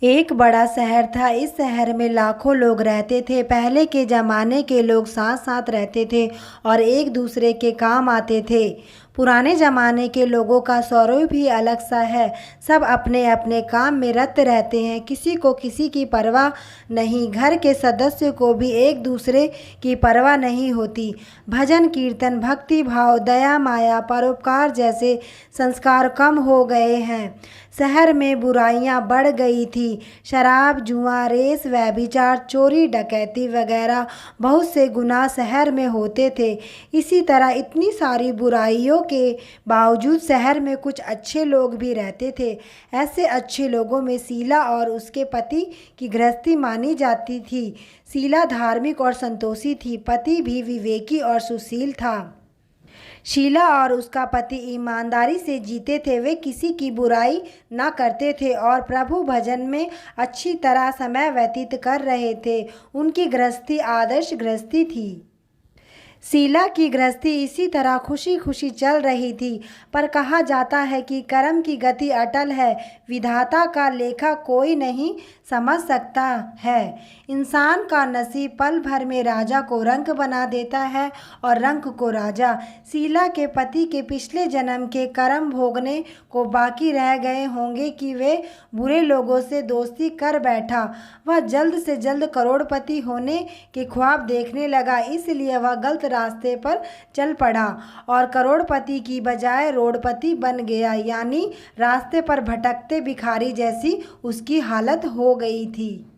एक बड़ा शहर था। इस शहर में लाखों लोग रहते थे। पहले के ज़माने के लोग साथ साथ रहते थे और एक दूसरे के काम आते थे। पुराने ज़माने के लोगों का स्वरूप भी अलग सा है। सब अपने अपने काम में रत रहते हैं, किसी को किसी की परवाह नहीं। घर के सदस्य को भी एक दूसरे की परवाह नहीं होती। भजन कीर्तन, भक्ति भाव, दया माया, परोपकार जैसे संस्कार कम हो गए हैं। शहर में बुराइयां बढ़ गई थी। शराब, जुआ, रेस, व्यभिचार, चोरी, डकैती वगैरह बहुत से गुनाह शहर में होते थे। इसी तरह इतनी सारी बुराइयों के बावजूद शहर में कुछ अच्छे लोग भी रहते थे। ऐसे अच्छे लोगों में शीला और उसके पति की गृहस्थी मानी जाती थी। शीला धार्मिक और संतोषी थी। पति भी विवेकी और सुशील था। शीला और उसका पति ईमानदारी से जीते थे। वे किसी की बुराई ना करते थे और प्रभु भजन में अच्छी तरह समय व्यतीत कर रहे थे। उनकी गृहस्थी आदर्श गृहस्थी थी। शीला की गृहस्थी इसी तरह खुशी खुशी चल रही थी। पर कहा जाता है कि कर्म की गति अटल है, विधाता का लेखा कोई नहीं समझ सकता है। इंसान का नसीब पल भर में राजा को रंक बना देता है और रंक को राजा। शीला के पति के पिछले जन्म के कर्म भोगने को बाकी रह गए होंगे कि वे बुरे लोगों से दोस्ती कर बैठा। वह जल्द से जल्द करोड़पति होने के ख्वाब देखने लगा, इसलिए वह गलत रास्ते पर चल पड़ा और करोड़पति की बजाय रोडपति बन गया। यानी रास्ते पर भटकते भिखारी जैसी उसकी हालत हो गई थी।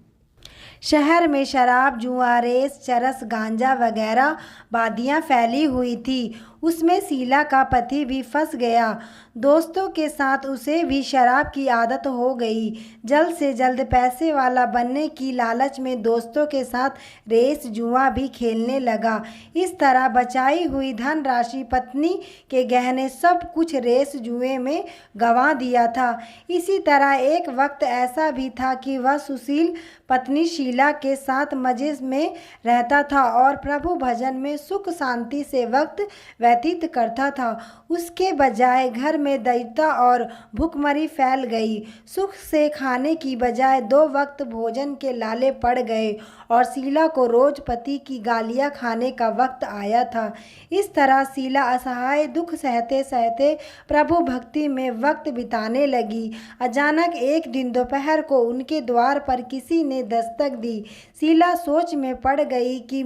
शहर में शराब, जुआ, रेस, चरस, गांजा वगैरह बादियाँ फैली हुई थी। उसमें शीला का पति भी फंस गया। दोस्तों के साथ उसे भी शराब की आदत हो गई। जल्द से जल्द पैसे वाला बनने की लालच में दोस्तों के साथ रेस, जुआ भी खेलने लगा। इस तरह बचाई हुई धनराशि, पत्नी के गहने, सब कुछ रेस जुए में गंवा दिया था। इसी तरह एक वक्त ऐसा भी था कि वह सुशील पत्नी शीला के साथ मजे में रहता था और प्रभु भजन में सुख शांति से वक्त व्यतीत करता था। उसके बजाय घर में दैत्यता और भूखमरी फैल गई। सुख से खाने की बजाय 2 वक्त भोजन के लाले पड़ गए और शीला को रोज पति की गालियां खाने का वक्त आया था। इस तरह शीला असहाय दुख सहते सहते प्रभु भक्ति में वक्त बिताने लगी। अचानक एक दिन दोपहर को उनके द्वार पर किसी ने दस्तक दी। शीला सोच में पड़ गई कि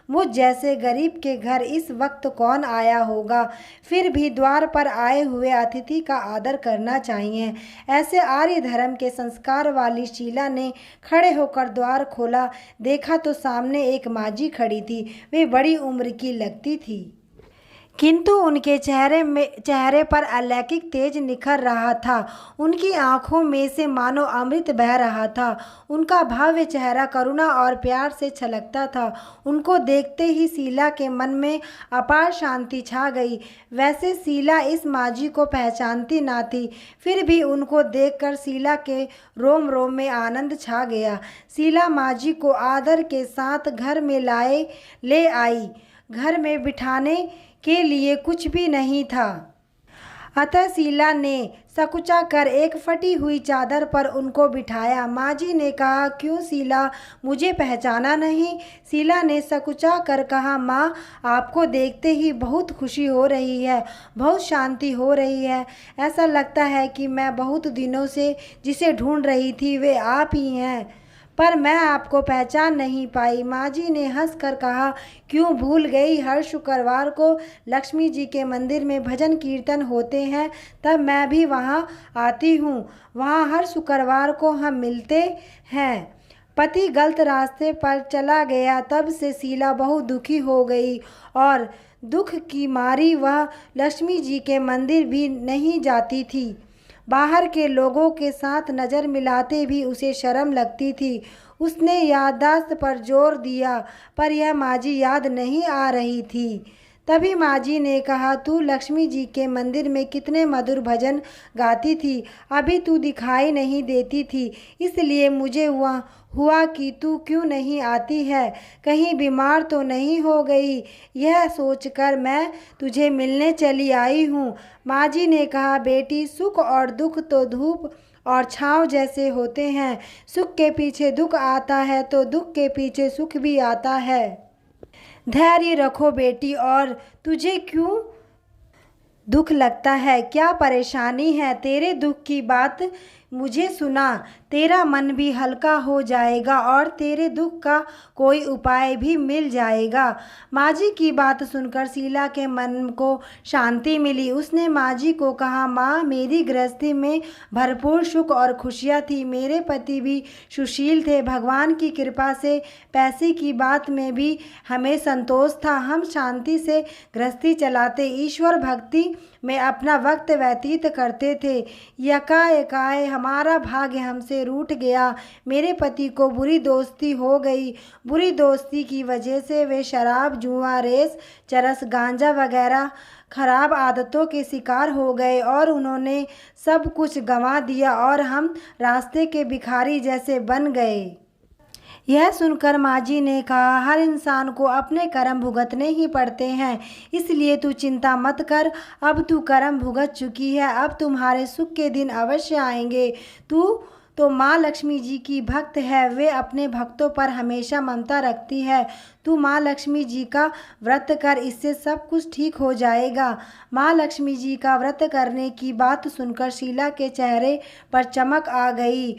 मुझ जैसे गरीब के घर इस वक्त कौन आया होगा। फिर भी द्वार पर आए हुए अतिथि का आदर करना चाहिए। ऐसे आर्य धर्म के संस्कार वाली शीला ने खड़े होकर द्वार खोला। देखा तो सामने एक माजी खड़ी थी। वे बड़ी उम्र की लगती थी, किंतु उनके चेहरे पर अलौकिक तेज निखर रहा था। उनकी आंखों में से मानो अमृत बह रहा था। उनका भव्य चेहरा करुणा और प्यार से छलकता था। उनको देखते ही शीला के मन में अपार शांति छा गई। वैसे शीला इस माजी को पहचानती ना थी, फिर भी उनको देखकर शीला के रोम रोम में आनंद छा गया। शीला माजी को आदर के साथ घर में ले आई। घर में बिठाने के लिए कुछ भी नहीं था, अतः शीला ने सकुचा कर एक फटी हुई चादर पर उनको बिठाया। माजी ने कहा, क्यों शीला, मुझे पहचाना नहीं? शीला ने सकुचा कर कहा, माँ, आपको देखते ही बहुत खुशी हो रही है, बहुत शांति हो रही है। ऐसा लगता है कि मैं बहुत दिनों से जिसे ढूंढ रही थी वे आप ही हैं, पर मैं आपको पहचान नहीं पाई। माजी ने हंसकर कहा, क्यों भूल गई? हर शुक्रवार को लक्ष्मी जी के मंदिर में भजन कीर्तन होते हैं, तब मैं भी वहाँ आती हूँ। वहाँ हर शुक्रवार को हम मिलते हैं। पति गलत रास्ते पर चला गया, तब से शीला बहुत दुखी हो गई और दुख की मारी वह लक्ष्मी जी के मंदिर भी नहीं जाती थी। बाहर के लोगों के साथ नज़र मिलाते भी उसे शर्म लगती थी। उसने याददाश्त पर जोर दिया, पर यह माजी याद नहीं आ रही थी। तभी माजी ने कहा, तू लक्ष्मी जी के मंदिर में कितने मधुर भजन गाती थी, अभी तू दिखाई नहीं देती थी, इसलिए मुझे हुआ कि तू क्यों नहीं आती है, कहीं बीमार तो नहीं हो गई, यह सोचकर मैं तुझे मिलने चली आई हूँ। माजी ने कहा, बेटी, सुख और दुख तो धूप और छाँव जैसे होते हैं। सुख के पीछे दुख आता है तो दुख के पीछे सुख भी आता है। धैर्य रखो बेटी। और तुझे क्यों दुख लगता है? क्या परेशानी है? तेरे दुख की बात मुझे सुना, तेरा मन भी हल्का हो जाएगा और तेरे दुख का कोई उपाय भी मिल जाएगा। माँ जी की बात सुनकर शीला के मन को शांति मिली। उसने माँ जी को कहा, माँ, मेरी गृहस्थी में भरपूर सुख और खुशियाँ थी। मेरे पति भी सुशील थे। भगवान की कृपा से पैसे की बात में भी हमें संतोष था। हम शांति से गृहस्थी चलाते, ईश्वर भक्ति में अपना वक्त व्यतीत करते थे। यकाएकाए हमारा भाग्य हमसे रूठ गया। मेरे पति को बुरी दोस्ती हो गई। बुरी दोस्ती की वजह से वे शराब, जुआ, रेस, चरस, गांजा वगैरह खराब आदतों के शिकार हो गए और उन्होंने सब कुछ गंवा दिया और हम रास्ते के भिखारी जैसे बन गए। यह सुनकर माँ जी ने कहा, हर इंसान को अपने कर्म भुगतने ही पड़ते हैं, इसलिए तू चिंता मत कर। अब तू कर्म भुगत चुकी है, अब तुम्हारे सुख के दिन अवश्य आएंगे। तू तो माँ लक्ष्मी जी की भक्त है, वे अपने भक्तों पर हमेशा ममता रखती है। तू माँ लक्ष्मी जी का व्रत कर, इससे सब कुछ ठीक हो जाएगा। माँ लक्ष्मी जी का व्रत करने की बात सुनकर शीला के चेहरे पर चमक आ गई।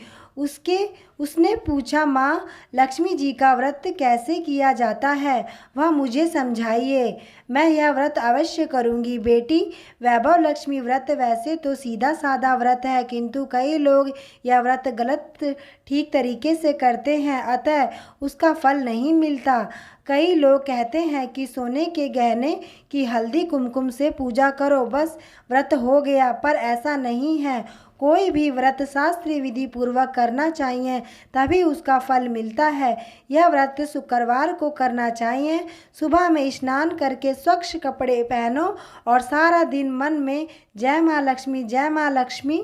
उसने पूछा, माँ, लक्ष्मी जी का व्रत कैसे किया जाता है? वह मुझे समझाइए, मैं यह व्रत अवश्य करूँगी। बेटी, वैभव लक्ष्मी व्रत वैसे तो सीधा साधा व्रत है, किंतु कई लोग यह व्रत गलत ठीक तरीके से करते हैं, अतः उसका फल नहीं मिलता। कई लोग कहते हैं कि सोने के गहने की हल्दी कुमकुम से पूजा करो, बस व्रत हो गया, पर ऐसा नहीं है। कोई भी व्रत शास्त्रीय विधि पूर्वक करना चाहिए, तभी उसका फल मिलता है। यह व्रत शुक्रवार को करना चाहिए। सुबह में स्नान करके स्वच्छ कपड़े पहनो और सारा दिन मन में जय माँ लक्ष्मी, जय माँ लक्ष्मी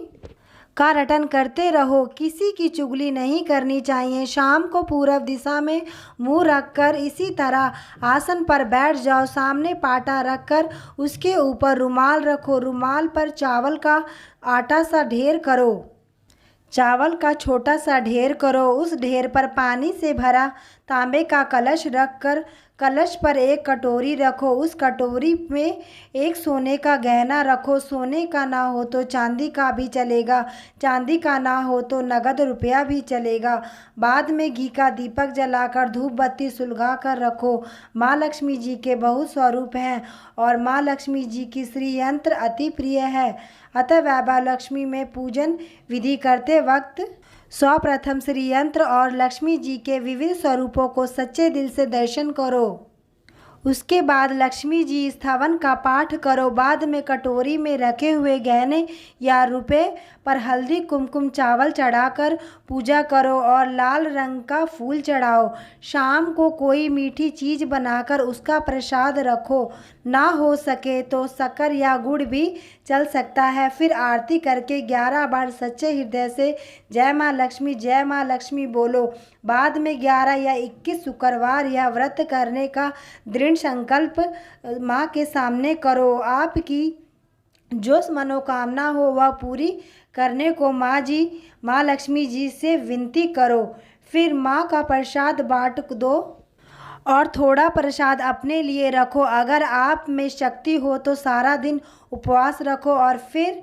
का रटन करते रहो। किसी की चुगली नहीं करनी चाहिए। शाम को पूर्व दिशा में मुंह रखकर इसी तरह आसन पर बैठ जाओ। सामने पाटा रखकर उसके ऊपर रुमाल रखो। रुमाल पर चावल का आटा सा ढेर करो। चावल का छोटा सा ढेर करो। उस ढेर पर पानी से भरा तांबे का कलश रखकर कलश पर एक कटोरी रखो। उस कटोरी में एक सोने का गहना रखो। सोने का ना हो तो चांदी का भी चलेगा, चांदी का ना हो तो नगद रुपया भी चलेगा। बाद में घी का दीपक जलाकर धूप बत्ती सुलगा कर रखो। माँ लक्ष्मी जी के बहुत स्वरूप हैं और माँ लक्ष्मी जी की श्री यंत्र अति प्रिय है, अतः वैभव लक्ष्मी में पूजन विधि करते वक्त सर्वप्रथम श्री यंत्र और लक्ष्मी जी के विविध स्वरूपों को सच्चे दिल से दर्शन करो। उसके बाद लक्ष्मी जी स्थावन का पाठ करो। बाद में कटोरी में रखे हुए गहने या रुपए पर हल्दी कुमकुम चावल चढ़ाकर पूजा करो और लाल रंग का फूल चढ़ाओ। शाम को कोई मीठी चीज़ बनाकर उसका प्रसाद रखो। ना हो सके तो शक्कर या गुड़ भी चल सकता है। फिर आरती करके 11 बार सच्चे हृदय से जय माँ लक्ष्मी, जय माँ लक्ष्मी बोलो। बाद में 11 या 21 शुक्रवार यह व्रत करने का दृढ़ संकल्प माँ के सामने करो। आपकी जो मनोकामना हो वह पूरी करने को माँ लक्ष्मी जी से विनती करो। फिर माँ का प्रसाद बांट दो और थोड़ा प्रसाद अपने लिए रखो। अगर आप में शक्ति हो तो सारा दिन उपवास रखो और फिर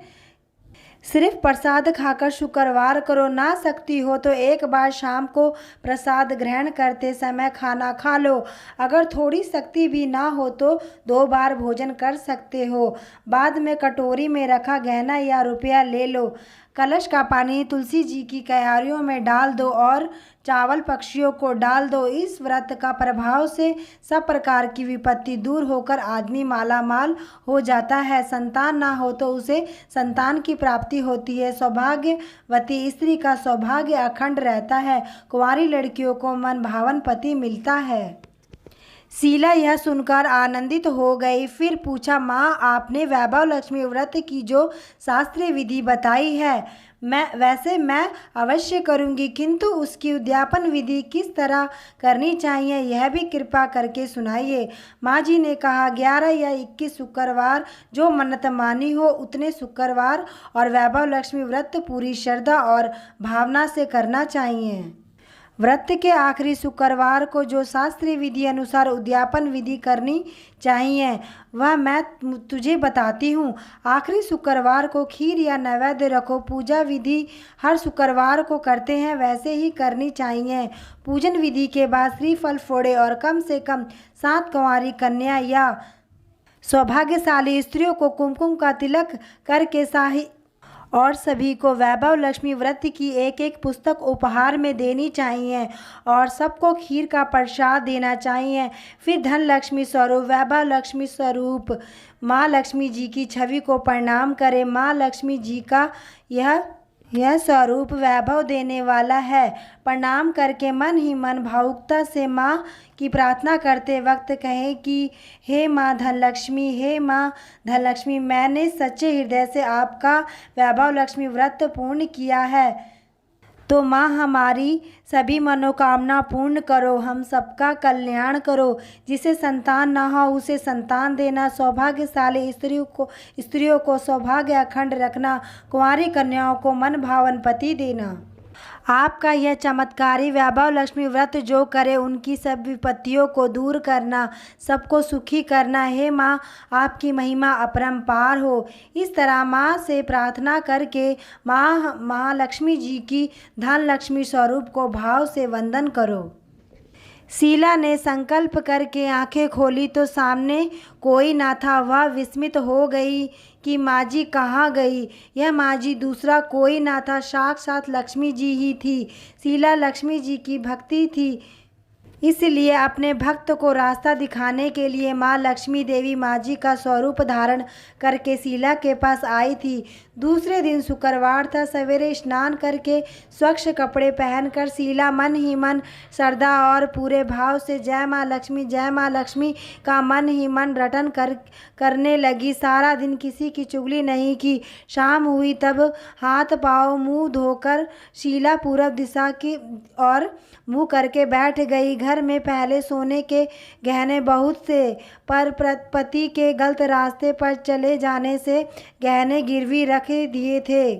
सिर्फ प्रसाद खाकर शुक्रवार करो। ना शक्ति हो तो एक बार शाम को प्रसाद ग्रहण करते समय खाना खा लो। अगर थोड़ी शक्ति भी ना हो तो 2 बार भोजन कर सकते हो। बाद में कटोरी में रखा गहना या रुपया ले लो। कलश का पानी तुलसी जी की क्यारियों में डाल दो और चावल पक्षियों को डाल दो। इस व्रत का प्रभाव से सब प्रकार की विपत्ति दूर होकर आदमी मालामाल हो जाता है। संतान ना हो तो उसे संतान की प्राप्ति होती है। सौभाग्यवती स्त्री का सौभाग्य अखंड रहता है। कुंवारी लड़कियों को मन भावन पति मिलता है। शीला यह सुनकर आनंदित हो गई। फिर पूछा, माँ, आपने वैभव लक्ष्मी व्रत की जो शास्त्रीय विधि बताई है मैं अवश्य करूँगी, किंतु उसकी उद्यापन विधि किस तरह करनी चाहिए यह भी कृपा करके सुनाइए। माँ जी ने कहा, 11 या 21 शुक्रवार जो मन्नत मानी हो उतने शुक्रवार और वैभव लक्ष्मी व्रत पूरी श्रद्धा और भावना से करना चाहिए। व्रत के आखिरी शुक्रवार को जो शास्त्रीय विधि अनुसार उद्यापन विधि करनी चाहिए वह मैं तुझे बताती हूँ। आखिरी शुक्रवार को खीर या नैवेद्य रखो। पूजा विधि हर शुक्रवार को करते हैं वैसे ही करनी चाहिए। पूजन विधि के बाद श्रीफल फोड़े और कम से कम 7 कुंवारी कन्या या सौभाग्यशाली स्त्रियों को कुमकुम का तिलक करके और सभी को वैभव लक्ष्मी व्रत की एक पुस्तक उपहार में देनी चाहिए और सबको खीर का प्रसाद देना चाहिए। फिर धन लक्ष्मी स्वरूप वैभव लक्ष्मी स्वरूप माँ लक्ष्मी जी की छवि को प्रणाम करें। माँ लक्ष्मी जी का यह स्वरूप वैभव देने वाला है। प्रणाम करके मन ही मन भावुकता से माँ की प्रार्थना करते वक्त कहें कि हे माँ धनलक्ष्मी, हे माँ धनलक्ष्मी, मैंने सच्चे हृदय से आपका वैभव लक्ष्मी व्रत पूर्ण किया है, तो माँ हमारी सभी मनोकामना पूर्ण करो, हम सबका कल्याण करो। जिसे संतान न हो उसे संतान देना, सौभाग्यशाली स्त्रियों को सौभाग्य अखंड रखना, कुंवारी कन्याओं को मन भावन पति देना। आपका यह चमत्कारी वैभव लक्ष्मी व्रत जो करे उनकी सब विपत्तियों को दूर करना, सबको सुखी करना। हे माँ, आपकी महिमा अपरंपार हो। इस तरह माँ से प्रार्थना करके माँ लक्ष्मी जी की धन लक्ष्मी स्वरूप को भाव से वंदन करो। शीला ने संकल्प करके आंखें खोली तो सामने कोई ना था। वह विस्मित हो गई कि माँ जी कहाँ गई। यह माँ जी दूसरा कोई ना था, साक्षात लक्ष्मी जी ही थी। शीला लक्ष्मी जी की भक्ति थी, इसलिए अपने भक्त को रास्ता दिखाने के लिए माँ लक्ष्मी देवी माँ जी का स्वरूप धारण करके शीला के पास आई थी। दूसरे दिन शुक्रवार था। सवेरे स्नान करके स्वच्छ कपड़े पहनकर शीला मन ही मन श्रद्धा और पूरे भाव से जय माँ लक्ष्मी का मन ही मन रटन करने लगी। सारा दिन किसी की चुगली नहीं की। शाम हुई तब हाथ पाँव मुँह धोकर शीला पूर्व दिशा की ओर मुँह करके बैठ गई। घर में पहले सोने के गहने बहुत से, पर पति के गलत रास्ते पर चले जाने से गहने गिरवी रख दिए थे,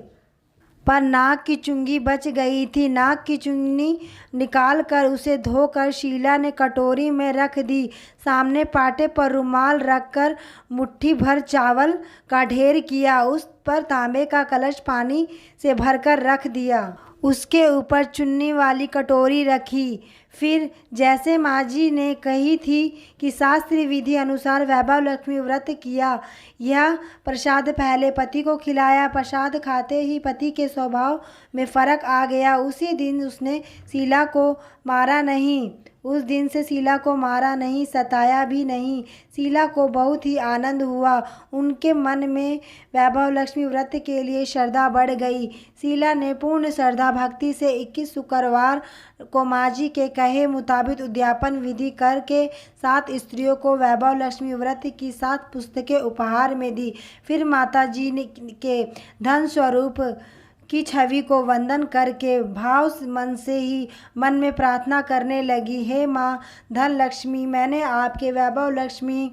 पर नाक की चुंगी बच गई थी। नाक की चुन्नी निकालकर उसे धोकर शीला ने कटोरी में रख दी। सामने पाटे पर रुमाल रखकर मुट्ठी भर चावल का ढेर किया। उस पर तांबे का कलश पानी से भरकर रख दिया। उसके ऊपर चुन्नी वाली कटोरी रखी। फिर जैसे माँ जी ने कही थी कि शास्त्रीय विधि अनुसार वैभव लक्ष्मी व्रत किया। यह प्रसाद पहले पति को खिलाया। प्रसाद खाते ही पति के स्वभाव में फर्क आ गया। उसी दिन उसने शीला को मारा नहीं। उस दिन से शीला को मारा नहीं, सताया भी नहीं। शीला को बहुत ही आनंद हुआ। उनके मन में वैभव लक्ष्मी व्रत के लिए श्रद्धा बढ़ गई। शीला ने पूर्ण श्रद्धा भक्ति से 21 शुक्रवार को माँ जी के कहे मुताबिक उद्यापन विधि करके 7 स्त्रियों को वैभव लक्ष्मी व्रत की 7 पुस्तकें उपहार में दी। फिर माता जी के धन स्वरूप की छवि को वंदन करके भाव मन से ही मन में प्रार्थना करने लगी, हे माँ धन लक्ष्मी, मैंने आपके वैभव लक्ष्मी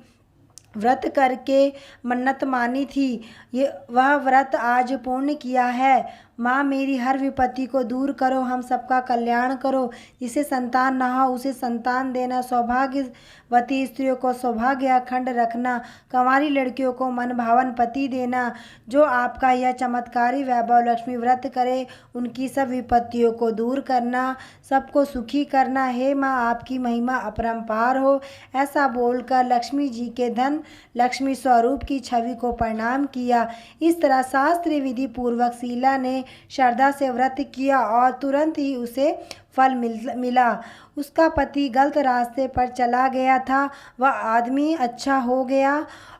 व्रत करके मन्नत मानी थी। वह व्रत आज पूर्ण किया है। माँ, मेरी हर विपत्ति को दूर करो, हम सबका कल्याण करो। जिसे संतान ना हो उसे संतान देना, सौभाग्यवती स्त्रियों को सौभाग्य अखंड रखना, कंवारी लड़कियों को मन भावन पति देना। जो आपका यह चमत्कारी वैभव लक्ष्मी व्रत करे उनकी सब विपत्तियों को दूर करना, सबको सुखी करना। हे माँ, आपकी महिमा अपरंपार हो। ऐसा बोलकर लक्ष्मी जी के धन लक्ष्मी स्वरूप की छवि को प्रणाम किया। इस तरह शास्त्रीय विधि पूर्वक शीला ने श्रद्धा से व्रत किया और तुरंत ही उसे फल मिला। उसका पति गलत रास्ते पर चला गया था, वह आदमी अच्छा हो गया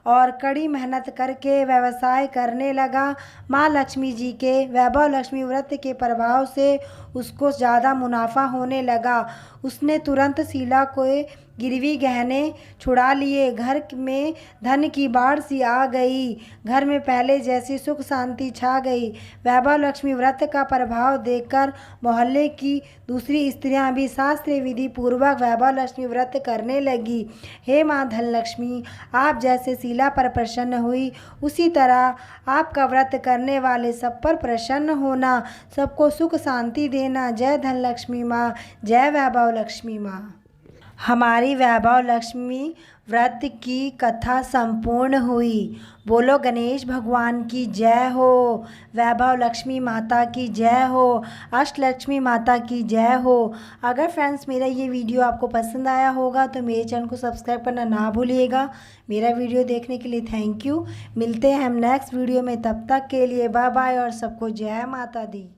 और कड़ी मेहनत करके व्यवसाय करने लगा। माँ लक्ष्मी जी के वैभव लक्ष्मी व्रत के प्रभाव से उसको ज़्यादा मुनाफा होने लगा। उसने तुरंत शीला को गिरवी गहने छुड़ा लिए। घर में धन की बाढ़ सी आ गई। घर में पहले जैसी सुख शांति छा गई। वैभव लक्ष्मी व्रत का प्रभाव देखकर मोहल्ले की दूसरी स्त्रियां भी शास्त्रीय विधि पूर्वक वैभव लक्ष्मी व्रत करने लगी। हे माँ धनलक्ष्मी, आप जैसे शीला पर प्रसन्न हुई, उसी तरह आपका व्रत करने वाले सब पर प्रसन्न होना, सबको सुख शांति देना। जय धनलक्ष्मी माँ, जय वैभव लक्ष्मी माँ। हमारी वैभव लक्ष्मी व्रत की कथा संपूर्ण हुई। बोलो गणेश भगवान की जय हो, वैभव लक्ष्मी माता की जय हो, अष्टलक्ष्मी माता की जय हो। अगर फ्रेंड्स मेरा ये वीडियो आपको पसंद आया होगा तो मेरे चैनल को सब्सक्राइब करना ना भूलिएगा। मेरा वीडियो देखने के लिए थैंक यू। मिलते हैं हम नेक्स्ट वीडियो में, तब तक के लिए बाय बाय और सबको जय माता दी।